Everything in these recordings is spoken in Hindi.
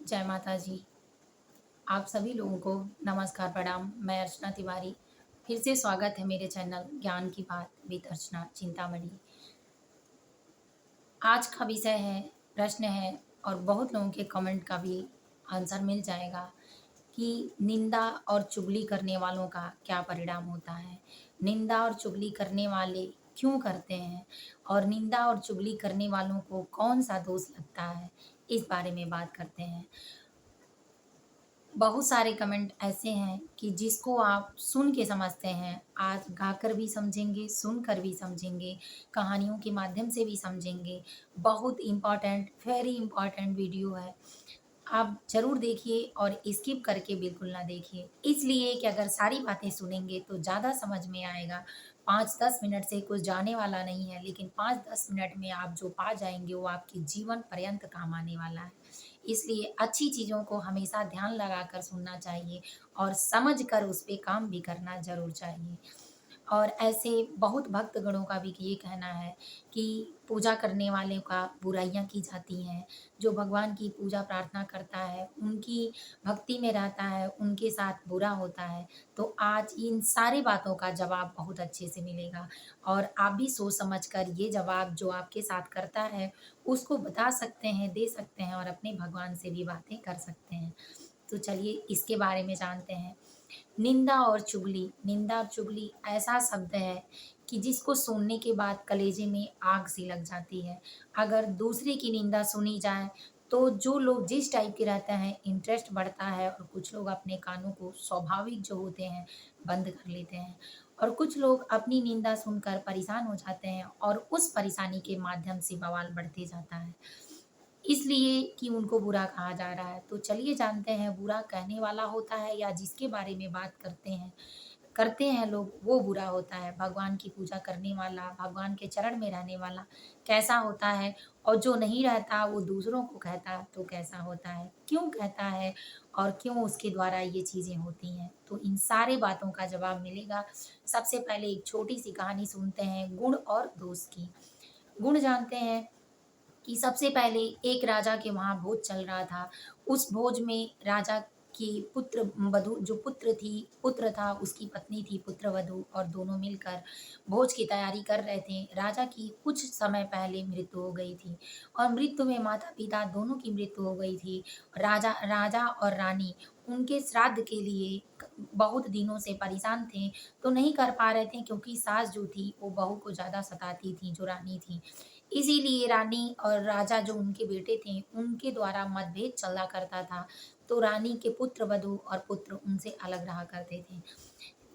जय माता जी। आप सभी लोगों को नमस्कार, प्रणाम। मैं अर्चना तिवारी। फिर से स्वागत है मेरे चैनल ज्ञान की बात विद अर्चना चिंतामणि। आज का विषय है, प्रश्न है और बहुत लोगों के कमेंट का भी आंसर मिल जाएगा कि निंदा और चुगली करने वालों का क्या परिणाम होता है? निंदा और चुगली करने वाले क्यों करते हैं? और निंदा और चुगली करने वालों को कौन-सा दोष लगता है? इस बारे में बात करते हैं। बहुत सारे कमेंट ऐसे हैं कि जिसको आप सुन के समझते हैं, आज गाकर भी समझेंगे, सुनकर भी समझेंगे, कहानियों के माध्यम से भी समझेंगे। बहुत इम्पोर्टेंट, वेरी इम्पोर्टेंट वीडियो है। आप ज़रूर देखिए और स्किप करके बिल्कुल ना देखिए। इसलिए कि अगर सारी बातें सुनेंगे तो ज़्यादा समझ में आएगा। 5-10 मिनट से कुछ जाने वाला नहीं है, लेकिन 5-10 मिनट में आप जो पा जाएँगे वो आपके जीवन पर्यंत काम आने वाला है। इसलिए अच्छी चीज़ों को हमेशा ध्यान लगाकर सुनना चाहिए और समझ कर उस पे काम भी करना ज़रूर चाहिए। और ऐसे बहुत भक्तगणों का भी ये कहना है कि पूजा करने वाले का बुराइयाँ की जाती हैं। जो भगवान की पूजा प्रार्थना करता है, उनकी भक्ति में रहता है, उनके साथ बुरा होता है। तो आज इन सारी बातों का जवाब बहुत अच्छे से मिलेगा और आप भी सोच समझ कर ये जवाब जो आपके साथ करता है, उसको बता सकते हैं, दे सकते हैं और अपने भगवान से भी बातें कर सकते हैं। तो चलिए इसके बारे में जानते हैं। निंदा और चुगली ऐसा शब्द है कि जिसको सुनने के बाद कलेजे में आग सी लग जाती है। अगर दूसरे की निंदा सुनी जाए तो जो लोग जिस टाइप के रहते हैं इंटरेस्ट बढ़ता है और कुछ लोग अपने कानों को स्वाभाविक जो होते हैं बंद कर लेते हैं और कुछ लोग अपनी निंदा सुनकर परेशान हो जाते हैं और उस परेशानी के माध्यम से बवाल बढ़ते जाता है। इसलिए कि उनको बुरा कहा जा रहा है। तो चलिए जानते हैं बुरा कहने वाला होता है या जिसके बारे में बात करते हैं लोग वो बुरा होता है। भगवान की पूजा करने वाला, भगवान के चरण में रहने वाला कैसा होता है और जो नहीं रहता वो दूसरों को कहता तो कैसा होता है? क्यों कहता है और क्यों उसके द्वारा ये चीज़ें होती हैं? तो इन सारी बातों का जवाब मिलेगा। सबसे पहले एक छोटी-सी कहानी सुनते हैं गुण और दोष की। गुण जानते हैं कि सबसे पहले एक राजा के वहाँ भोज चल रहा था। उस भोज में राजा की पुत्र था, उसकी पत्नी थी पुत्रवधू और दोनों मिलकर भोज की तैयारी कर रहे थे। राजा की कुछ समय पहले मृत्यु हो गई थी और मृत्यु में माता-पिता दोनों की मृत्यु हो गई थी। राजा राजा और रानी उनके श्राद्ध के लिए बहुत दिनों से परेशान थे, तो नहीं कर पा रहे थे क्योंकि सास जो थी वो बहू को ज़्यादा सताती थी, जो रानी थी। इसीलिए रानी और राजा जो उनके बेटे थे, उनके द्वारा मतभेद चला करता था। तो रानी के पुत्र-वधू और पुत्र उनसे अलग रहा करते थे।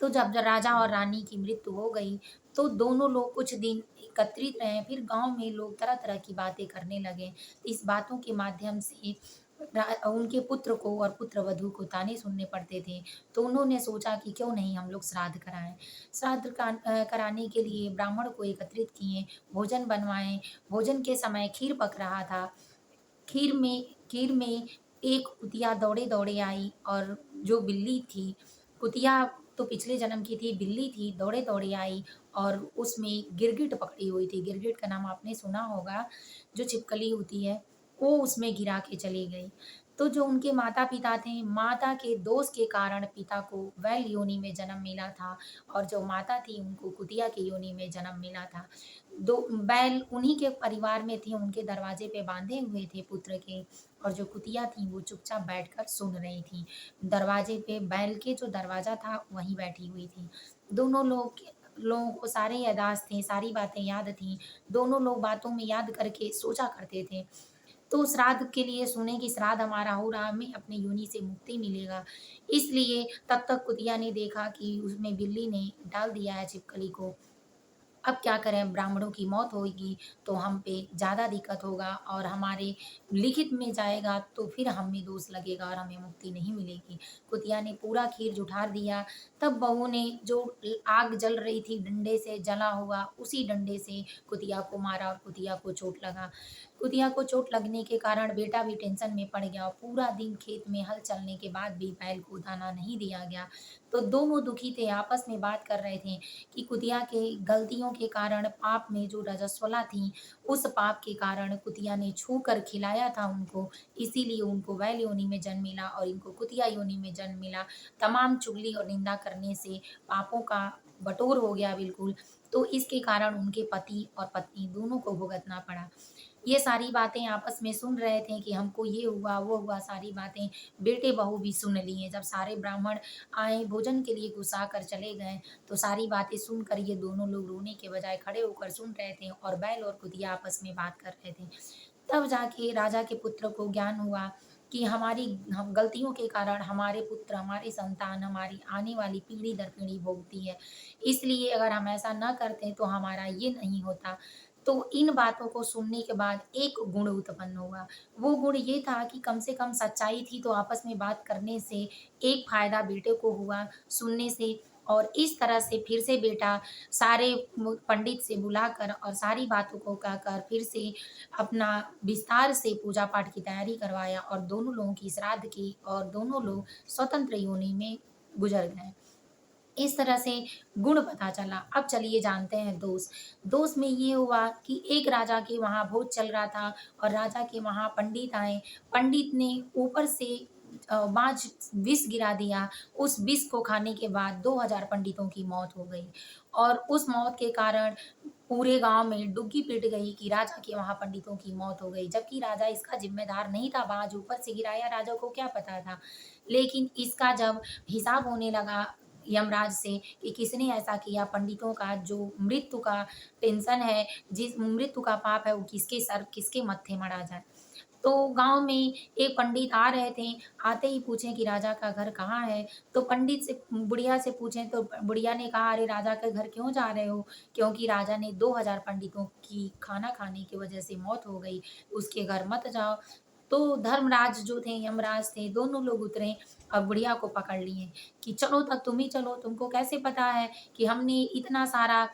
तो जब राजा और रानी की मृत्यु हो गई, तो दोनों लोग कुछ दिन एकत्रित रहे। फिर गाँव में लोग तरह-तरह की बातें करने लगे। इस बातों के माध्यम से उनके पुत्र को और पुत्रवधू को ताने सुनने पड़ते थे। तो उन्होंने सोचा कि क्यों नहीं हम लोग श्राद्ध कराएँ। कराने के लिए ब्राह्मण को एकत्रित किए, भोजन बनवाएँ। भोजन के समय खीर पक रहा था। खीर में एक कुतिया दौड़े-दौड़े आई और जो बिल्ली थी, कुतिया तो पिछले जन्म की थी, बिल्ली थी, दौड़े-दौड़े आई और उसमें गिरगिट पकड़ी हुई थी। गिरगिट का नाम आपने सुना होगा, जो छिपकली होती है, वो उसमें गिरा के चली गई। तो जो उनके माता-पिता थे, माता के दोष के कारण पिता को बैल योनि में जन्म मिला था और जो माता थी, उनको कुतिया की योनि में जन्म मिला था। दो बैल उन्हीं के परिवार में थे, उनके दरवाजे पे बाँधे हुए थे पुत्र के और जो कुतिया थी वो चुपचाप बैठकर सुन रही थी। दरवाजे पे बैल के जो दरवाज़ा था वहीं बैठी हुई थी। दोनों लोगों को सारे याददाश्त थे, सारी बातें याद थीं। दोनों लोग बातों में याद करके सोचा करते थे। तो श्राद्ध के लिए सुने कि श्राद्ध हमारा हो रहा, हमें अपनी योनि से मुक्ति मिलेगा। इसलिए तब तक कुतिया ने देखा कि उसमें बिल्ली ने डाल दिया है छिपकली को। अब क्या करें, ब्राह्मणों की मौत होएगी तो हम पे ज़्यादा दिक्कत होगा और हमारे लिखित में जाएगा तो फिर हमें दोष लगेगा और हमें मुक्ति नहीं मिलेगी। कुतिया ने पूरा खीर जुठार दिया, तब बहू ने जो आग जल रही थी डंडे से जला हुआ, उसी डंडे से कुतिया को मारा और कुतिया को चोट लगा। कुतिया को चोट लगने के कारण बेटा भी टेंशन में पड़ गया और पूरा दिन खेत में हल चलने के बाद भी बैल को दाना नहीं दिया गया। तो दोनों दुखी थे, आपस में बात कर रहे थे कि कुतिया के गलतियों के कारण पाप में जो रजस्वला थी, उस पाप के कारण कुतिया ने छू कर खिलाया था उनको, इसीलिए उनको बैल योनि में जन्म मिला और इनको कुतिया योनि में जन्म मिला। तमाम चुगली और निंदा करने से पापों का बटोर हो गया बिल्कुल, तो इसके कारण उनके पति और पत्नी दोनों को भुगतना पड़ा। ये सारी बातें आपस में सुन रहे थे कि हमको ये हुआ, वो हुआ, सारी बातें बेटे-बहू भी सुन लिए। जब सारे ब्राह्मण आए, भोजन के लिए घुसा कर चले गए, तो सारी बातें सुनकर ये दोनों लोग रोने के बजाय खड़े होकर सुन रहे थे और बैल और कुतिया आपस में बात कर रहे थे। तब जाके राजा के पुत्र को ज्ञान हुआ कि हमारी हम गलतियों के कारण हमारे पुत्र, हमारी संतान, हमारी आने वाली पीढ़ी दर पीढ़ी भोगती है। इसलिए अगर हम ऐसा ना करते तो हमारा ये नहीं होता। तो इन बातों को सुनने के बाद एक गुण उत्पन्न हुआ। वो गुण ये था कि कम से कम सच्चाई थी तो आपस में बात करने से एक फ़ायदा बेटे को हुआ सुनने से और इस तरह से फिर से बेटा सारे पंडित से बुलाकर और सारी बातों को कहकर फिर से अपना विस्तार से पूजा पाठ की तैयारी करवाया और दोनों लोगों की श्राद्ध की और दोनों लोग स्वतंत्र योनि में गुज़र गए। इस तरह से गुण पता चला। अब चलिए जानते हैं दोष। दोष में ये हुआ कि एक राजा के वहाँ भोज चल रहा था और राजा के वहाँ पंडित आए। पंडित ने ऊपर से बाँझ विष गिरा दिया। उस विष को खाने के बाद 2000 पंडितों की मौत हो गई और उस मौत के कारण पूरे गाँव में डुग्गी पिट गई कि राजा के वहाँ पंडितों की मौत हो गई। जबकि राजा इसका ज़िम्मेदार नहीं था, बाँझ ऊपर से गिराया, राजा को क्या पता था। लेकिन इसका जब हिसाब होने लगा यमराज से कि किसने ऐसा किया, पंडितों का जो मृत्यु का टेंशन है, जिस मृत्यु का पाप है, वो किसके सर, किसके मत्थे मढ़ा जाए। तो गाँव में एक पंडित आ रहे थे, आते ही पूछे कि राजा का घर कहाँ है? तो पंडित से बुढ़िया से पूछे तो बुढ़िया ने कहा, "अरे! राजा के घर क्यों जा रहे हो? क्योंकि राजा ने 2000 पंडितों की खाना खाने की वजह से मौत हो गई, उसके घर मत जाओ।" तो धर्मराज जो थे, यमराज थे, दोनों लोग उतरे और बुढ़िया को पकड़ लिए कि चलो तब तुम ही चलो, तुमको कैसे पता है कि हमने इतना सारा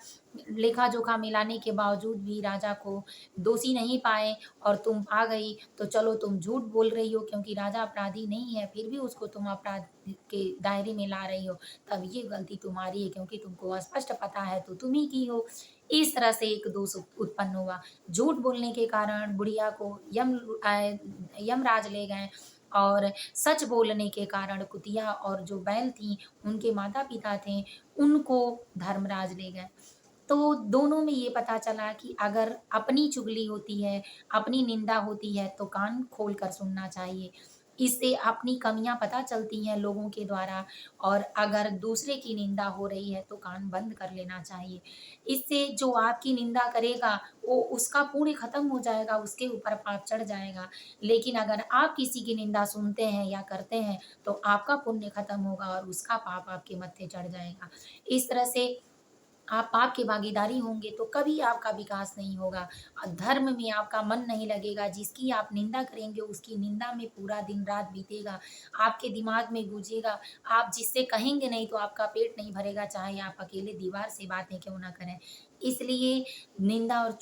लेखा-जोखा मिलाने के बावजूद भी राजा को दोषी नहीं पाए और तुम आ गई, तो चलो तुम झूठ बोल रही हो क्योंकि राजा अपराधी नहीं है, फिर भी उसको तुम अपराध के दायरे में ला रही हो, तब ये गलती तुम्हारी है क्योंकि तुमको स्पष्ट पता है तो तुम ही की हो। इस तरह से एक दोष उत्पन्न हुआ। झूठ बोलने के कारण बुढ़िया को यमराज ले गए और सच बोलने के कारण कुतिया और जो बैल थीं, उनके माता-पिता थे, उनको धर्मराज ले गए। तो दोनों में ये पता चला कि अगर अपनी चुगली होती है, अपनी निंदा होती है, तो कान खोल कर सुनना चाहिए। इससे अपनी कमियाँ पता चलती हैं लोगों के द्वारा और अगर दूसरे की निंदा हो रही है, तो कान बंद कर लेना चाहिए। इससे जो आपकी निंदा करेगा, वो उसका पुण्य खत्म हो जाएगा, उसके ऊपर पाप चढ़ जाएगा। लेकिन अगर आप किसी की निंदा सुनते हैं या करते हैं, तो आपका पुण्य खत्म होगा और उसका पाप आपके मत्थे चढ़ जाएगा। इस तरह से आप पाप की भागीदारी होंगे तो कभी आपका विकास नहीं होगा। धर्म में आपका मन नहीं लगेगा, जिसकी आप निंदा करेंगे उसकी निंदा में पूरा दिन-रात बीतेगा। आपके दिमाग में गूँजेगा, आप जिससे कहेंगे नहीं तो आपका पेट नहीं भरेगा, चाहे आप अकेले दीवार से बातें क्यों ना करें। इसलिए निंदा और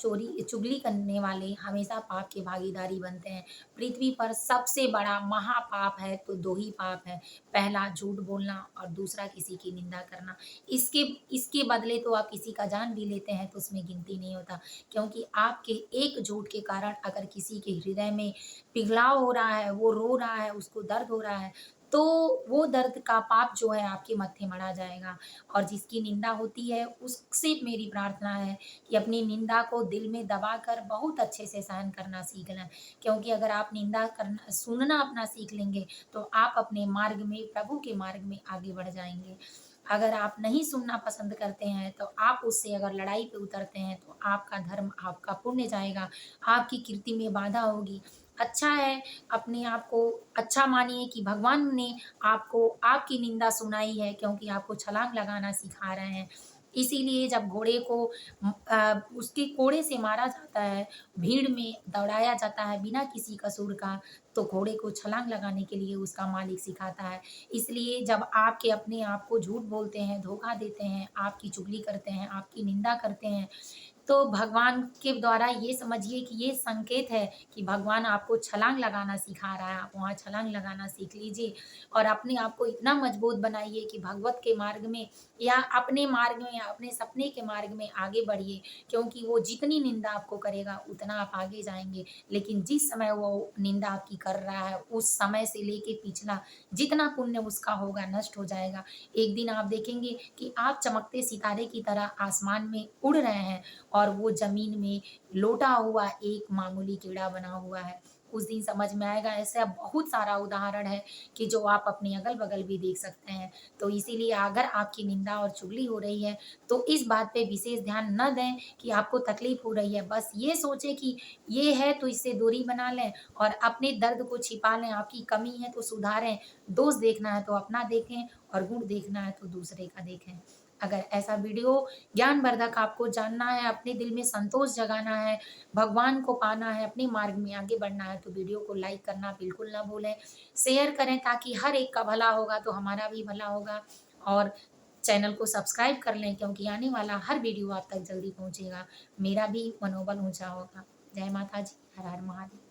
चुगली करने वाले हमेशा पाप के भागीदारी बनते हैं। पृथ्वी पर सबसे बड़ा महापाप है तो 2 ही पाप है, पहला झूठ बोलना और दूसरा किसी की निंदा करना। इसके इसके बदले तो आप किसी का जान भी लेते हैं तो उसमें गिनती नहीं होता क्योंकि आपके एक झूठ के कारण अगर किसी के हृदय में पिघलाव हो रहा है, वो रो रहा है, उसको दर्द हो रहा है, तो वो दर्द का पाप जो है आपके मत्थे मढ़ा जाएगा और जिसकी निंदा होती है उससे मेरी प्रार्थना है कि अपनी निंदा को दिल में दबाकर बहुत अच्छे से सहन करना सीख लें क्योंकि अगर आप निंदा करना सुनना अपना सीख लेंगे तो आप अपने मार्ग में प्रभु के मार्ग में आगे बढ़ जाएँगे। अगर आप नहीं सुनना पसंद करते हैं, तो आप उससे अगर लड़ाई पे उतरते हैं, तो आपका धर्म, आपका पुण्य जाएगा, आपकी कीर्ति में बाधा होगी। अच्छा है, अपने आप को अच्छा मानिए कि भगवान ने आपको आपकी निंदा सुनाई है क्योंकि आपको छलांग लगाना सिखा रहे हैं। इसीलिए जब घोड़े को उसके कोड़े से मारा जाता है, भीड़ में दौड़ाया जाता है बिना किसी कसूर का, तो घोड़े को छलांग लगाने के लिए उसका मालिक सिखाता है। इसलिए जब आपके अपने आप को झूठ बोलते हैं, धोखा देते हैं, आपकी चुगली करते हैं, आपकी निंदा करते हैं, तो भगवान के द्वारा ये समझिए कि ये संकेत है कि भगवान आपको छलांग लगाना सिखा रहा है, आप वहाँ छलांग लगाना सीख लीजिए और अपने आप को इतना मजबूत बनाइए कि भगवत के मार्ग में या अपने मार्ग में या अपने सपने के मार्ग में आगे बढ़िए, क्योंकि वो जितनी निंदा आपको करेगा उतना आप आगे जाएँगे। लेकिन जिस समय वो निंदा आपकी कर रहा है, उस समय से लेके पिछला जितना पुण्य उसका होगा नष्ट हो जाएगा। एक दिन आप देखेंगे कि आप चमकते सितारे की तरह आसमान में उड़ रहे हैं और वो ज़मीन में लोटा हुआ एक मामूली कीड़ा बना हुआ है। उस दिन समझ में आएगा। ऐसा बहुत सारा उदाहरण है कि जो आप अपने अगल-बगल भी देख सकते हैं। तो इसीलिए अगर आपकी निंदा और चुगली हो रही है, तो इस बात पे विशेष ध्यान न दें कि आपको तकलीफ़ हो रही है। बस ये सोचें कि ये है तो इससे दूरी बना लें और अपने दर्द को छिपा लें, आपकी कमी है तो सुधारें, दोष देखना है तो अपना देखें और गुण देखना है तो दूसरे का देखें। अगर ऐसा वीडियो ज्ञानवर्धक आपको जानना है, अपने दिल में संतोष जगाना है, भगवान को पाना है, अपने मार्ग में आगे बढ़ना है, तो वीडियो को लाइक करना बिल्कुल ना भूलें। शेयर करें ताकि हर एक का भला होगा तो हमारा भी भला होगा और चैनल को सब्सक्राइब कर लें क्योंकि आने वाला हर वीडियो आप तक जल्दी पहुँचेगा। मेरा भी मनोबल ऊँचा होगा। जय माता जी, हर हर महादेव।